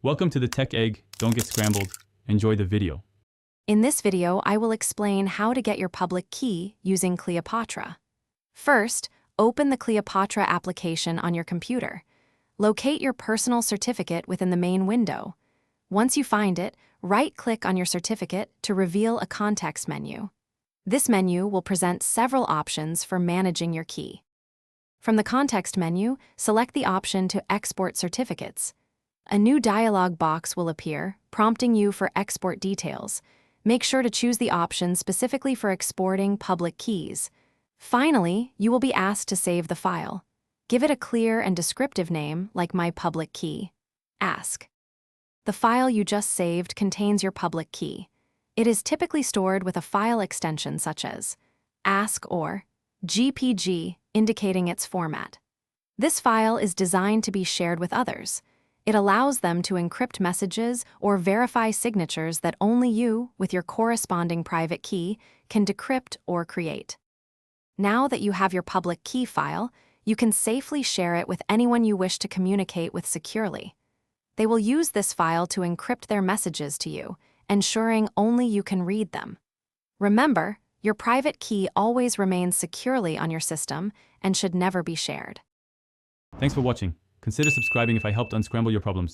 Welcome to the Tech Egg. Don't get scrambled. Enjoy the video. In this video, I will explain how to get your public key using Kleopatra. First, open the Kleopatra application on your computer. Locate your personal certificate within the main window. Once you find it, right-click on your certificate to reveal a context menu. This menu will present several options for managing your key. From the context menu, select the option to export certificates. A new dialog box will appear, prompting you for export details. Make sure to choose the option specifically for exporting public keys. Finally, you will be asked to save the file. Give it a clear and descriptive name, like My Public Key. Ask. The file you just saved contains your public key. It is typically stored with a file extension such as ASC or GPG, indicating its format. This file is designed to be shared with others. It allows them to encrypt messages or verify signatures that only you, with your corresponding private key, can decrypt or create. Now that you have your public key file, you can safely share it with anyone you wish to communicate with securely. They will use this file to encrypt their messages to you, ensuring only you can read them. Remember, your private key always remains securely on your system and should never be shared. Thanks for watching. Consider subscribing if I helped unscramble your problems.